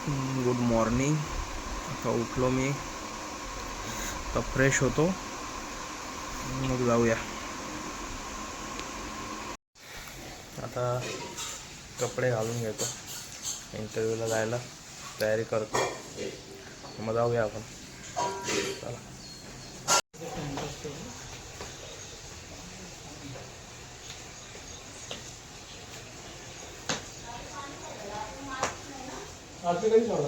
Good morning. आता उठलो मी, आता फ्रेश होतो, मग जाऊया. आता कपडे घालून घेतो, इंटरव्ह्यूला जायला तयारी करतो, मग जाऊया आपण. चला. आरती कधी सोडला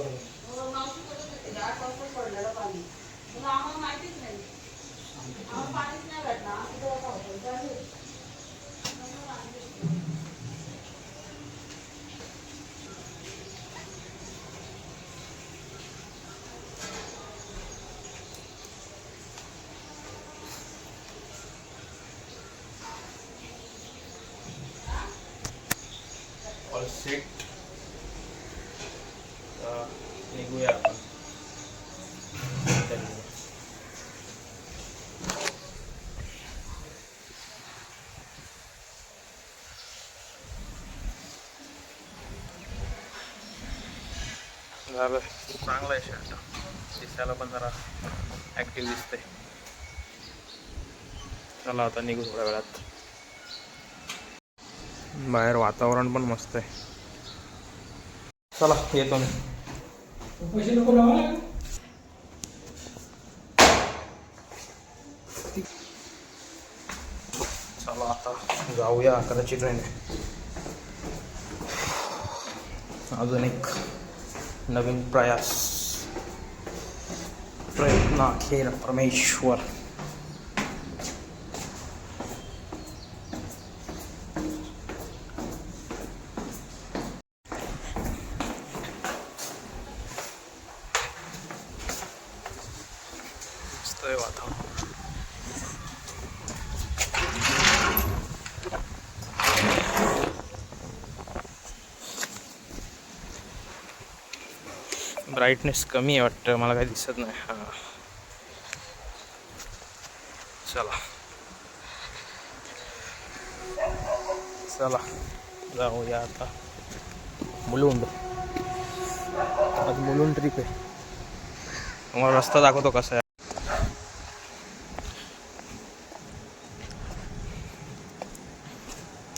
ऑल सेट. निघूया आपण. झालं, चांगलं आहे शर्ट, दिसायला पण जरा ॲक्टिव्ह दिसते. चला आता निघू थोड्या वेळात. बाहेर वातावरण पण मस्त आहे. चला येतो मी. पैसे नको लावा. चला आता जाऊया, 11ची ट्रेन आहे. अजून एक नवीन प्रयास, प्रयत्न अखेर परमेश्वर. मस्त आहे वातावरण. ब्राईटनेस कमी आहे वाटतं, मला काही दिसत नाही. हां चला चला जाऊया आता. मुलुंड, आज मुलुंड ट्रिप आहे. तुम्हाला रस्ता दाखवतो कसा आहे.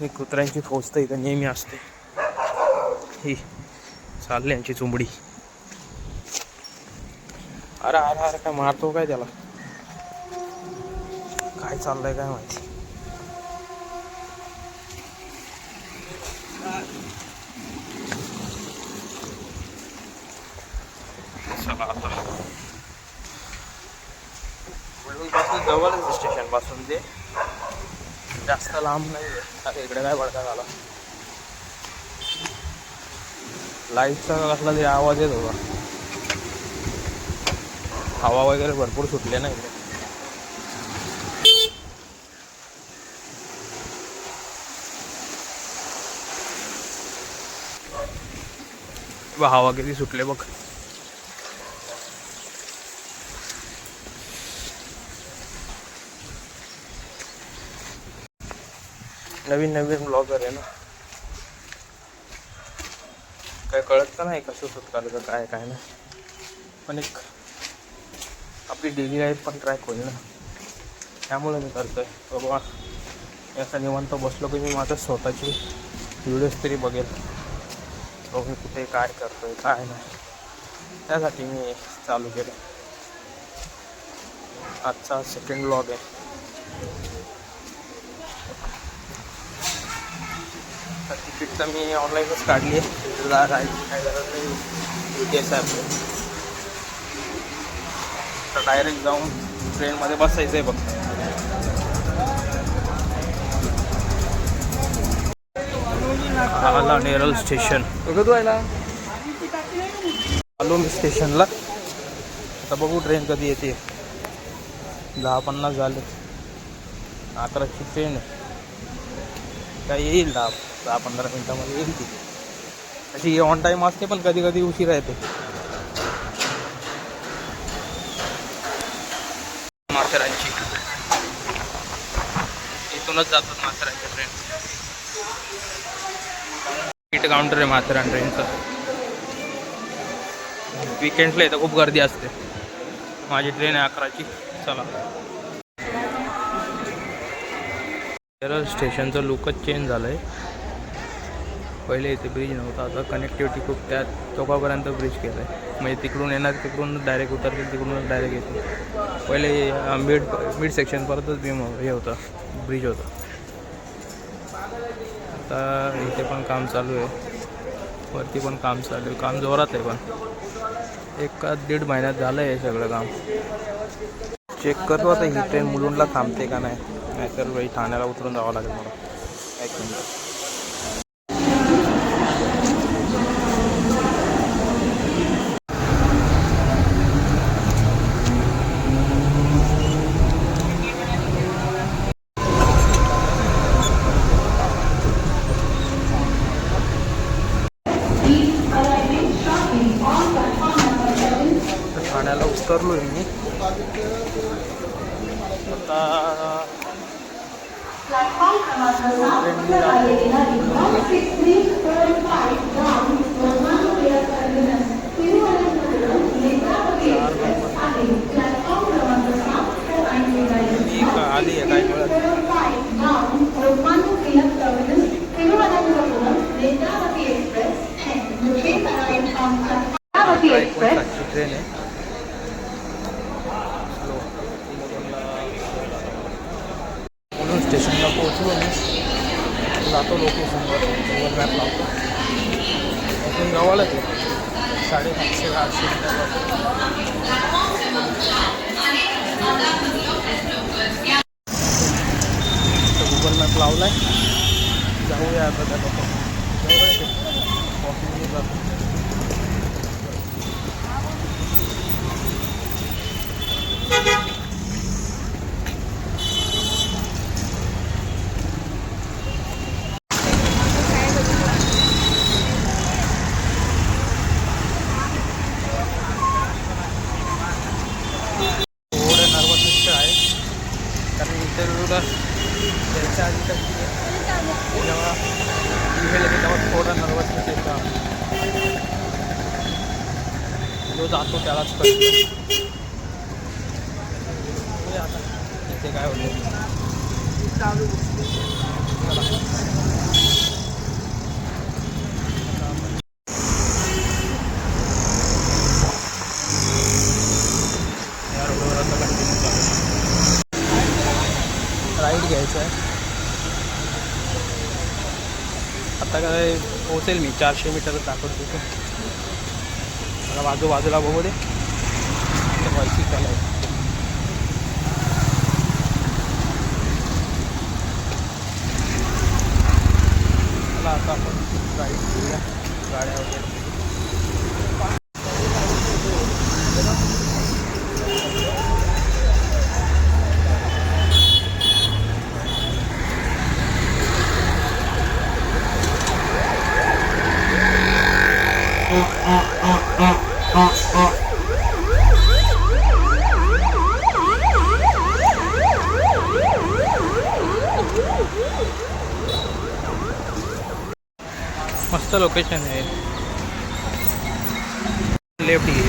ही कुत्र्यांची फौज तर इथं नेहमी असते. ही चालली यांची चुंबडी. अरे अरे अरे, काय मारतो काय त्याला, काय चाललंय काय माहिती. चला आता मुलुंड पासून जवळच स्टेशन पासून, ते जास्त लांब नाही. अरे इकडे काय भडका झाला, लाईटचा कसला तरी आवाज येत होता. हवा वगैरे भरपूर सुटले ना इकडे. हवा किती सुटले बघ. नवीन नवीन ब्लॉगर आहे ना, काय कळत नाही कसं शूट करायचं, काय काय नाही. पण एक आपली डेली लाईफ पण ट्रॅक होईल ना, त्यामुळे मी करतोय. बाबा याचा निवांत बसलो की मी माझ्या स्वतःची व्हिडिओज तरी बघेल, मी कुठे काय करतोय काय नाही, त्यासाठी मी चालू केलं. आजचा सेकंड व्लॉग आहे. तिकीट तर मी ऑनलाईनच काढली आहे, काय गरज नाही UTS ॲपवर. तर डायरेक्ट जाऊन ट्रेनमध्ये बसायचं आहे बघ. आला नेरळ स्टेशन. तू आला आलो मी स्टेशनला. आता बघू ट्रेन कधी येते. 10:50 झाले, 11ची ट्रेन आहे. काय येईल 10-15 मिनटामध्ये येईल ती. अशी ऑन टाईम असते, पण कधी कधी उशिरा येते. माथेरानची इथूनच जातात माथेरानच्या ट्रेन. तिकीट काउंटर आहे माथेरान ट्रेनचं. विकेंडला इथं खूप गर्दी असते. माझी ट्रेन आहे 11ची. चला, केरळ स्टेशनचं लुकच चेंज झालं आहे. पहिले इथे ब्रिज नव्हता, आता कनेक्टिव्हिटी खूप त्या चौकापर्यंत ब्रिज केलं आहे. म्हणजे तिकडून येणार, तिकडून डायरेक्ट उतरतील, तिकडूनच डायरेक्ट येतील. पहिले मिड सेक्शनपर्यंतच हे होतं, ब्रिज होतं. आता इथे पण काम चालू आहे, वरती पण काम चालू आहे. काम जोरात आहे, पण 1-1.5 महिन्यात झालं आहे सगळं काम. चेक करतो आता ही ट्रेन मुलुंडला थांबते का नाही, नाहीतर बाई ठाण्याला उतरून जावं लागेल मला. 1 मिनिट. ठाण्याला उतरलो आहे मी आता. आली आहे काय कळत. ट्रेन आहे. मुलुंड स्टेशनला पोहोचलो मी, जातो लोकेशनवर. गुगल मॅप लावतो. इथून जवळच आहे, 750-800 मीटरवर. गुगल मॅप लावला आहे, जाऊया आता त्या लोक. जवळच आहे, वॉकिंगने जातो. इंटरव्ह्यूला त्याच्या आधी जेव्हा ईमेल येते तेव्हा थोडा नर्वसनेस येतं. जो जातो त्यालाच कळतो. आता इथे काय होतं. राईड घ्यायचं आहे. आता काय पोहोचेल मी 400 मीटर दाखवतो तिथे. मला बाजूला बघू दे. व्हायची चालायचं. मला आता आपण राईड घेऊया गाड्या वगैरे. मस्त लोकेशन आहे. लेफ्ट घे.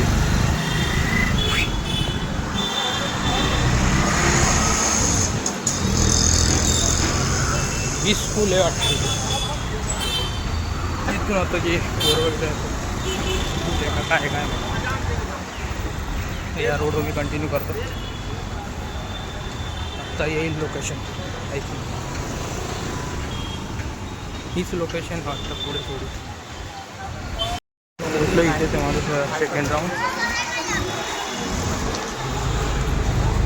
ही स्कूल आहे वाटतं. इथून होतं की काय काय या रोडवर मी कंटिन्यू करतो. आता येईल लोकेशन. आय थिंक हीच लोकेशन वाटतं. पुढे थोडी पोचलो इथे ते माझं सेकंड राऊंड.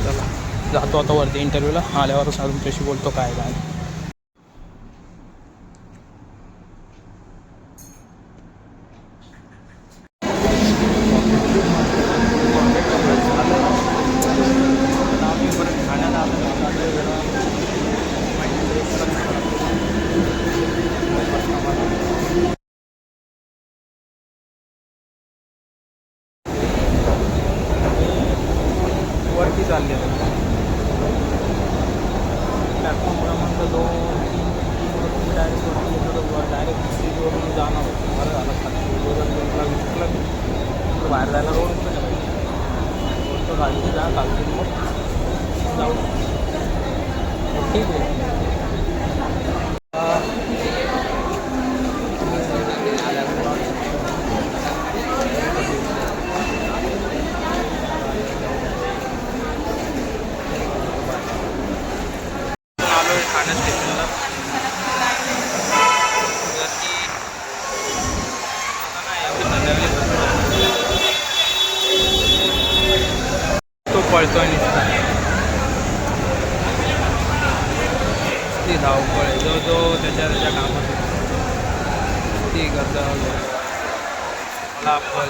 चला जातो आता वरती इंटरव्ह्यूला. आल्यावर तुमच्याशी बोलतो काय काय. वरती चालले प्लॅटफॉर्म क्रमांक 2-3 डायरेक्ट वरती येतो. डायरेक्ट ब्रिजवरून जाणार. बरं झालं खाली विसरला मी. तर बाहेर जायला रोड कुठे रोडचं गाडी जा चालतील मग जाऊ ठीक आहे. आलो आहे ठाणे स्टेशनला. तो पळतोय नुसता. ती धावपळ आहे जो जो त्याच्या कामात ती करता मला पळ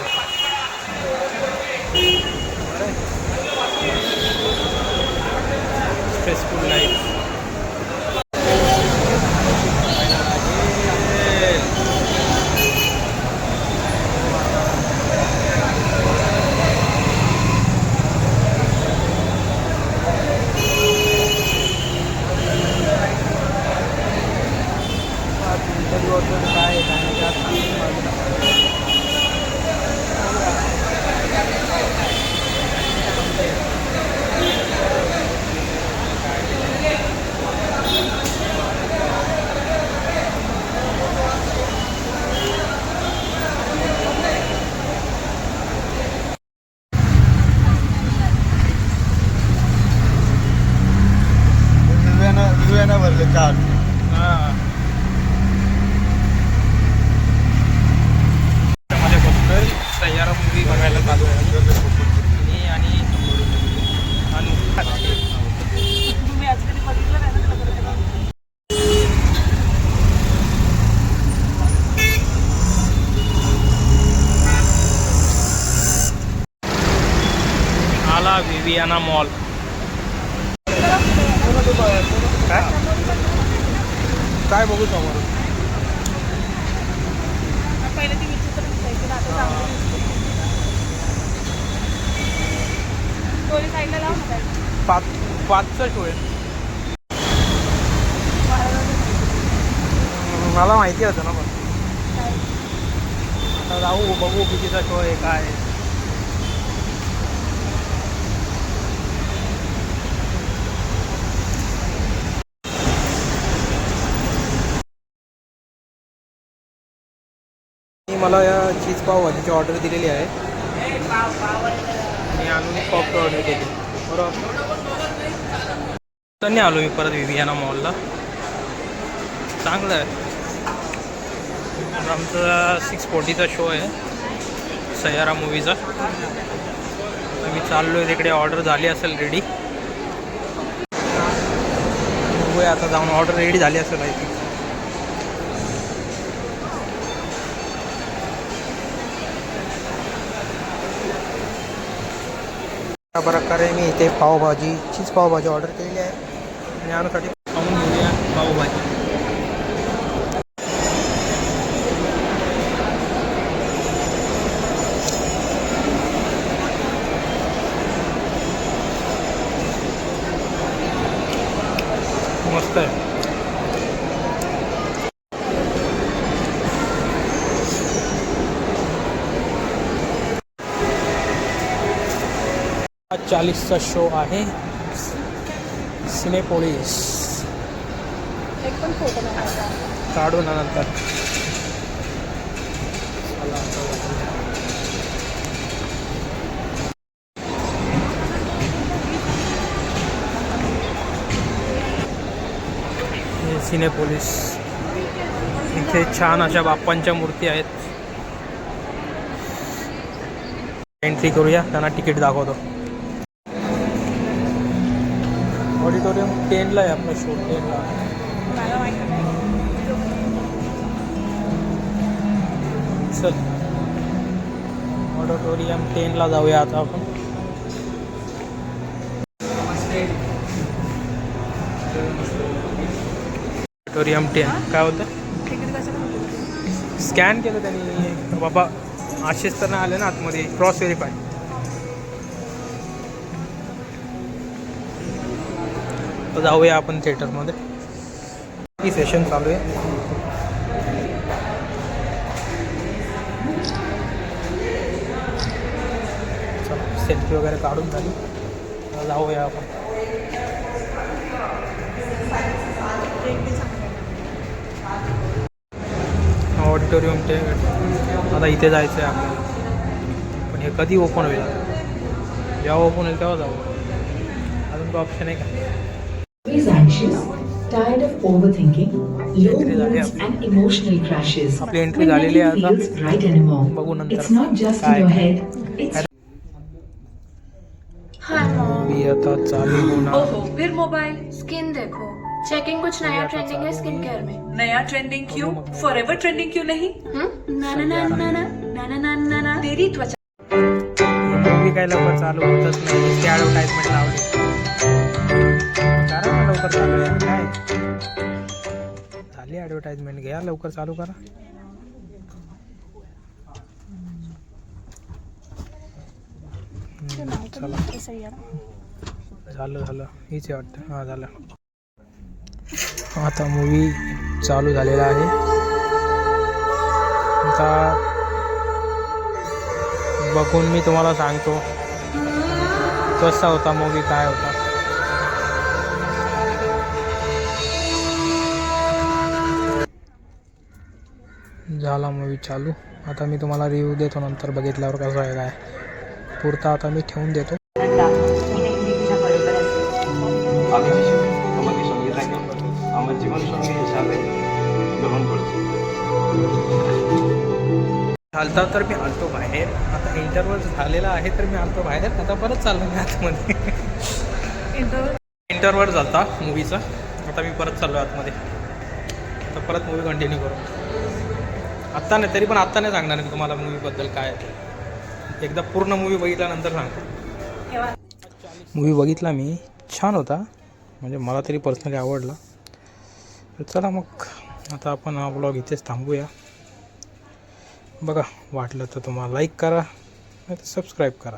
स्ट्रेसफुल लाईफ. दिव्याना भरलं 4. मध्ये बघतोय सय्यारा मूवी बघायला चालू आहे आणि तुम्ही आज कधी बघितलं नाही ना खबर. आला विवियाना मॉल. काय काय बघू समोर. पहिले ती विचित्र दिसायची ना, आता चांगली दिसते. स्टोरी साईडला लाव ना काय. 5चा शो आहे. मला माहिती होतं ना पण आता जाऊ बघू कितीचा शो आहे काय. मला या चीज पाव भाजीची ऑर्डर दिलेली आहे आणि आणून पॉप ऑर्डर केली बरोबर. तर आलो मी परत विवियाना मॉलला. चांगलं आहे. आमचा 6:40चा शो आहे सय्यारा मूवीचा. मी चाललो आहे तिकडे. ऑर्डर झाली असेल रेडी. बघूया आता जाऊन. ऑर्डर रेडी झाली असेल आय थिंक. अशा प्रकारे मी इथे पावभाजी चीज पावभाजी ऑर्डर केलेली आहे आणि आणण्यासाठी खाऊन घेऊया पावभाजी. मस्त आहे. आज 40चा शो आहे सिनेपोलिस. एक पण फोटो नाही आला. काढू ना नंतर. हे सिनेपोलिस. इथे छान अशा बाप्पांच्या मूर्ती आहेत. एंट्री करूया. त्यांना तिकीट दाखवतो. ऑडिटोरियम 10ला आहे आपला शो. 10ला. मला माहिती नाही. चल ऑडिटोरियम 10ला जाऊया आता आपण. ऑडिटोरियम 10 काय होतं. तिकीट कसं स्कॅन केलं त्यांनी बाबा. असेच तर नाही आले ना आतमध्ये. Cross verify. तर जाऊया आपण थिएटरमध्ये. ही सेशन चालू आहे. सेल्फी वगैरे काढून झाली. आता जाऊया आपण. ऑडिटोरियम ते आता इथे जायचं आहे आपल्याला. पण हे कधी ओपन होईल? जेव्हा ओपन होईल तेव्हा जाऊ. अजून तो ऑप्शन आहे का? Is anxious, tired of overthinking, low moods and emotional crashes. आपली एंट्री When झालेली आहे nothing feels right anymore. बघू नंतर It's not just in your head. It's hi mom. मी आता चालू होणार. ओहो फिर मोबाइल. स्किन देखो. चेकिंग कुछ नया ट्रेंडिंग है स्किन केयर में. नया ट्रेंडिंग क्यों? फॉरएवर ट्रेंडिंग क्यों नहीं? ना ना ना ना ना ना ना ना ना ना. तेरी त्वचा मूवी काय लवकर चालू होतच नाही. नुसती ॲडव्हर्टाईजमेंट लावली. करा ना लवकर चालू यार. काय झाली ॲडव्हर्टाईजमेंट? घ्या लवकर चालू करा. चला झालं हीच आहे वाटतं. हां झालं. आता मूवी चालू झालेला आहे. आता बघून मी तुम्हाला सांगतो कसा होता मूवी, काय होता. झाला मूवी चालू. आता मी तुम्हाला रिव्ह्यू देतो नंतर बघितल्यावर कसं आहे काय. पुरता आता मी ठेवून देतो. আমার জীবনসঙ্গী হিসাবে গ্রহণ করছি. चालता तर मी आलतो बाहेर. आता इंटरव्हल झालेला आहे तर मी आलतो बाहेर. आता परत चाललो मी आतमध्ये. इंटरव्हल झाला मूवीचा. आता मी परत चाललो आतमध्ये. आता परत मूवी कंटिन्यू करू. आत्ता नाही, तरी पण आत्ता नाही सांगणार मी तुम्हाला मूवीबद्दल काय आहे. एकदा पूर्ण मूवी बघितल्यानंतर सांगतो. मूवी बघितला मी, छान होता. म्हणजे मला तरी पर्सनली आवडला. तर चला मग आता आपण हा ब्लॉग इथेच थांबूया. बघा वाटलं तर तुम्हाला लाईक करा, नाही तर सबस्क्राईब करा.